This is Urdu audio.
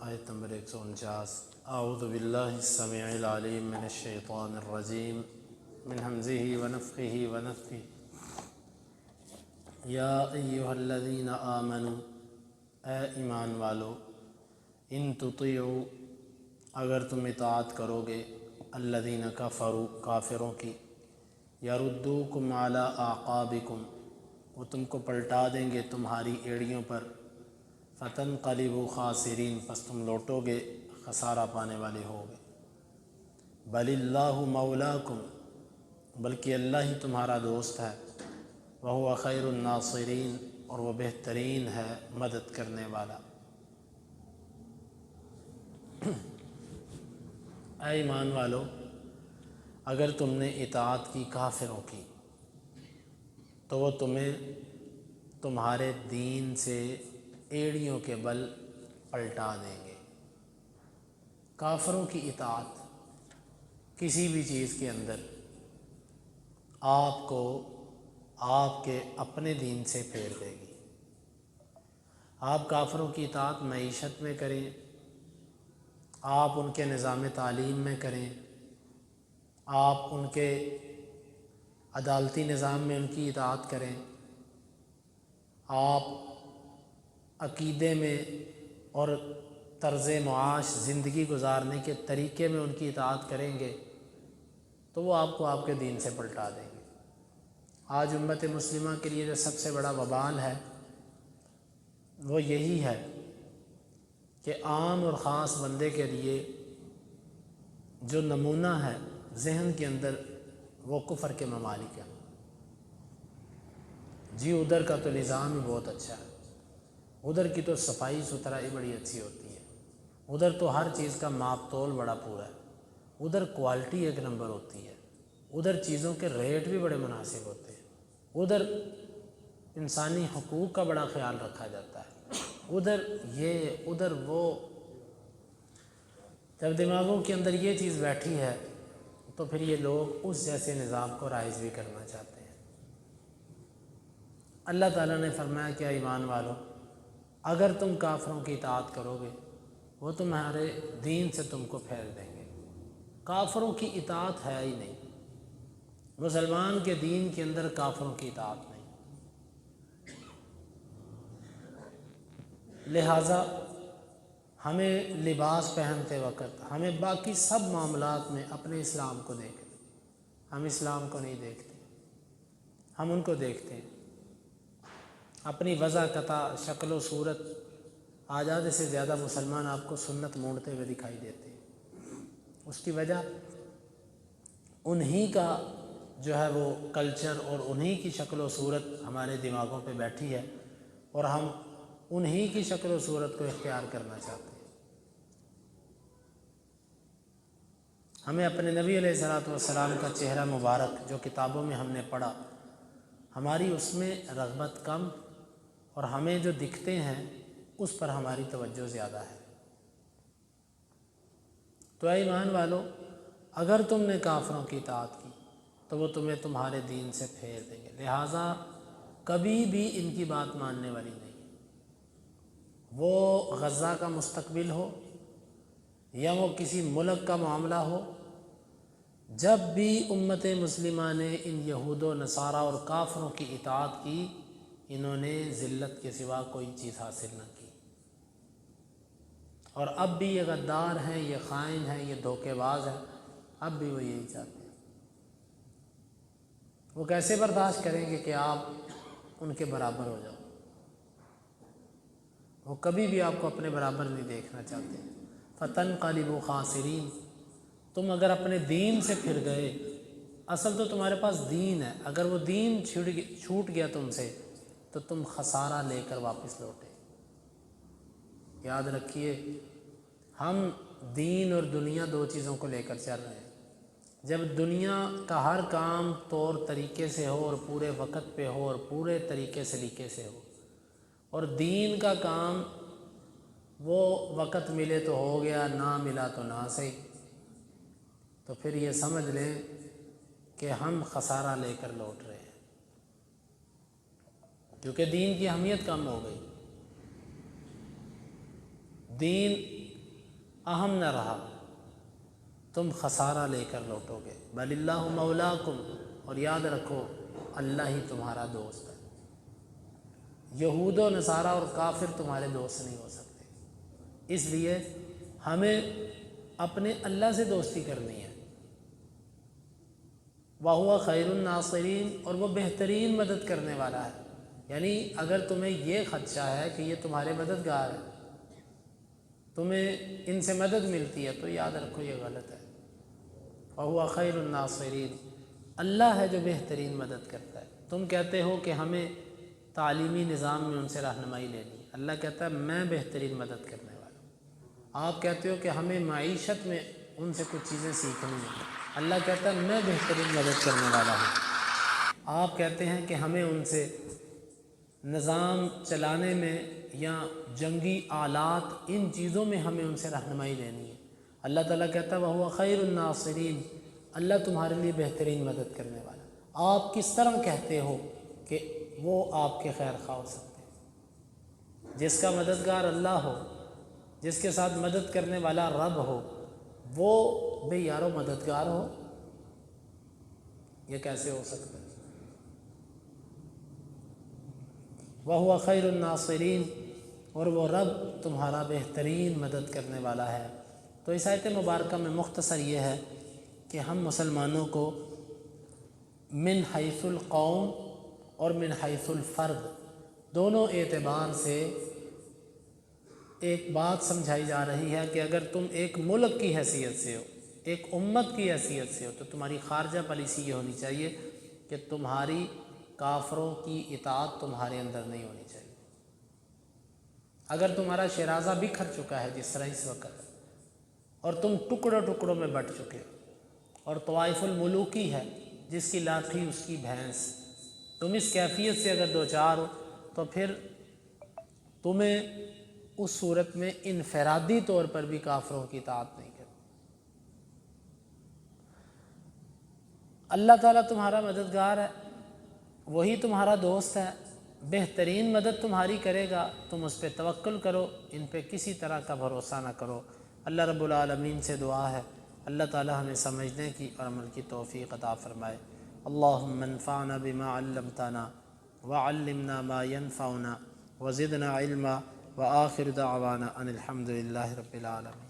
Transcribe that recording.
آیت نمبر 149۔ اعوذ باللہ السمیع العلیم من الشیطان الرجیم من ہمزہ ونفخہ ونفثہ۔ یا ایہا الذین آمنوا، اے ایمان والو، ان تطیعوا، اگر تم اطاعت کرو گے، الذین کفروا، کافروں کی، یردوکم علی اعقابکم، وہ تم کو پلٹا دیں گے تمہاری ایڑیوں پر، فتنقلبوا خاسرین، پس تم لوٹو گے خسارہ پانے والے ہوگے۔ بل اللہ مولاکم، بلکہ اللہ ہی تمہارا دوست ہے، وہو خیر الناصرین، اور وہ بہترین ہے مدد کرنے والا۔ اے ایمان والو، اگر تم نے اطاعت کی کافروں کی تو وہ تمہیں تمہارے دین سے ایڑیوں کے بل پلٹا دیں گے۔ کافروں کی اطاعت کسی بھی چیز کے اندر آپ کو آپ کے اپنے دین سے پھیر دے گی۔ آپ کافروں کی اطاعت معیشت میں کریں، آپ ان کے نظام تعلیم میں کریں، آپ ان کے عدالتی نظام میں ان کی اطاعت کریں، آپ عقیدے میں اور طرز معاش زندگی گزارنے کے طریقے میں ان کی اطاعت کریں گے تو وہ آپ کو آپ کے دین سے پلٹا دیں گے۔ آج امت مسلمہ کے لیے جو سب سے بڑا وبال ہے وہ یہی ہے کہ عام اور خاص بندے کے لیے جو نمونہ ہے ذہن کے اندر وہ کفر کے ممالک ہیں۔ جی ادھر کا تو نظام ہی بہت اچھا ہے، ادھر کی تو صفائی ستھرائی بڑی اچھی ہوتی ہے، ادھر تو ہر چیز کا ماپ تول بڑا پورا ہے، ادھر کوالٹی ایک نمبر ہوتی ہے، ادھر چیزوں کے ریٹ بھی بڑے مناسب ہوتے ہیں، ادھر انسانی حقوق کا بڑا خیال رکھا جاتا ہے، ادھر یہ ادھر وہ۔ جب دماغوں کے اندر یہ چیز بیٹھی ہے تو پھر یہ لوگ اس جیسے نظام کو رائج بھی کرنا چاہتے ہیں۔ اللہ تعالیٰ نے فرمایا کہ ایمان والو، اگر تم کافروں کی اطاعت کرو گے وہ تمہارے دین سے تم کو پھیر دیں گے۔ کافروں کی اطاعت ہے ہی نہیں، مسلمان کے دین کے اندر کافروں کی اطاعت نہیں۔ لہٰذا ہمیں لباس پہنتے وقت، ہمیں باقی سب معاملات میں اپنے اسلام کو دیکھیں۔ ہم اسلام کو نہیں دیکھتے، ہم ان کو دیکھتے ہیں۔ اپنی وضع قطع شکل و صورت، آج آدھے سے زیادہ مسلمان آپ کو سنت مونڈتے ہوئے دکھائی دیتے ہیں۔ اس کی وجہ انہی کا جو ہے وہ کلچر اور انہی کی شکل و صورت ہمارے دماغوں پہ بیٹھی ہے اور ہم انہی کی شکل و صورت کو اختیار کرنا چاہتے ہیں۔ ہمیں اپنے نبی علیہ الصلوۃ والسلام کا چہرہ مبارک جو کتابوں میں ہم نے پڑھا، ہماری اس میں رغبت کم اور ہمیں جو دکھتے ہیں اس پر ہماری توجہ زیادہ ہے۔ تو اے ایمان والو، اگر تم نے کافروں کی اطاعت کی تو وہ تمہیں تمہارے دین سے پھیر دیں گے، لہٰذا کبھی بھی ان کی بات ماننے والی نہیں۔ وہ غزہ کا مستقبل ہو یا وہ کسی ملک کا معاملہ ہو، جب بھی امت مسلمہ نے ان یہود و نصارہ اور کافروں کی اطاعت کی، انہوں نے ذلت کے سوا کوئی چیز حاصل نہ کی۔ اور اب بھی یہ غدار ہیں، یہ خائن ہیں، یہ دھوکے باز ہیں، اب بھی وہ یہی چاہتے ہیں۔ وہ کیسے برداشت کریں گے کہ آپ ان کے برابر ہو جاؤ؟ وہ کبھی بھی آپ کو اپنے برابر نہیں دیکھنا چاہتے۔ فتنقلبوا خاسرین، تم اگر اپنے دین سے پھر گئے، اصل تو تمہارے پاس دین ہے، اگر وہ دین چھوٹ گیا تم سے تو تم خسارہ لے کر واپس لوٹے۔ یاد رکھیے، ہم دین اور دنیا دو چیزوں کو لے کر چل رہے ہیں۔ جب دنیا کا ہر کام طور طریقے سے ہو اور پورے وقت پہ ہو اور پورے طریقے سلیقے سے ہو، اور دین کا کام وہ وقت ملے تو ہو گیا، نہ ملا تو نہ صحیح، تو پھر یہ سمجھ لیں کہ ہم خسارہ لے کر لوٹ رہے ہیں، کیونکہ دین کی اہمیت کم ہو گئی۔ دین اہم نہ رہا، تم خسارہ لے کر لوٹو گے۔ بل اللہ مولاکم، اور یاد رکھو اللہ ہی تمہارا دوست ہے۔ یہود و نصارہ اور کافر تمہارے دوست نہیں ہو سکتے، اس لیے ہمیں اپنے اللہ سے دوستی کرنی ہے۔ وَهُوَ خَيْرُ النَّاصِرِينَ، اور وہ بہترین مدد کرنے والا ہے۔ یعنی اگر تمہیں یہ خدشہ ہے کہ یہ تمہارے مددگار ہے، تمہیں ان سے مدد ملتی ہے، تو یاد رکھو یہ غلط ہے۔ وَهُوَ خَيْرُ النَّاصِرِينَ، اللہ ہے جو بہترین مدد کرتا ہے۔ تم کہتے ہو کہ ہمیں تعلیمی نظام میں ان سے رہنمائی لینی ہے، اللہ کہتا ہے میں بہترین مدد کرنے والا ہوں۔ آپ کہتے ہو کہ ہمیں معیشت میں ان سے کچھ چیزیں سیکھنی ہیں، اللہ کہتا ہے میں بہترین مدد کرنے والا ہوں۔ آپ کہتے ہیں کہ ہمیں ان سے نظام چلانے میں یا جنگی آلات، ان چیزوں میں ہمیں ان سے رہنمائی لینی ہے، اللہ تعالیٰ کہتا ہے وَهُوَ خَيْرُ النَّاصِرِينَ، اللہ تمہارے لیے بہترین مدد کرنے والا۔ آپ کس طرح کہتے ہو کہ وہ آپ کے خیر خواہ ہو سکتے ہیں؟ جس کا مددگار اللہ ہو، جس کے ساتھ مدد کرنے والا رب ہو، وہ بے یار و مددگار ہو، یہ کیسے ہو سکتا ہے؟ وَهُوَ خَيْرُ النَّاصِرِينَ، اور وہ رب تمہارا بہترین مدد کرنے والا ہے۔ تو اس آیت مبارکہ میں مختصر یہ ہے کہ ہم مسلمانوں کو من حیث القوم اور من حیث الفرد دونوں اعتبار سے ایک بات سمجھائی جا رہی ہے کہ اگر تم ایک ملک کی حیثیت سے ہو، ایک امت کی حیثیت سے ہو، تو تمہاری خارجہ پالیسی یہ ہونی چاہیے کہ تمہاری کافروں کی اطاعت تمہارے اندر نہیں ہونی چاہیے۔ اگر تمہارا شیرازہ بکھر چکا ہے جس طرح اس وقت، اور تم ٹکڑوں ٹکڑوں میں بٹ چکے ہو، اور طوائف الملوکی ہے جس کی لاٹھی اس کی بھینس، تم اس کیفیت سے اگر دوچار ہو، تو پھر تمہیں اس صورت میں انفرادی طور پر بھی کافروں کی اطاعت نہیں کرنی۔ اللہ تعالیٰ تمہارا مددگار ہے، وہی تمہارا دوست ہے، بہترین مدد تمہاری کرے گا، تم اس پہ توکل کرو، ان پہ کسی طرح کا بھروسہ نہ کرو۔ اللہ رب العالمین سے دعا ہے اللہ تعالیٰ ہمیں سمجھنے کی اور عمل کی توفیق عطا فرمائے۔ اللہم انفعنا بما علمتنا وعلمنا ما ينفعنا وزدنا علما، وآخر دعوانا ان الحمد للہ رب العالمین۔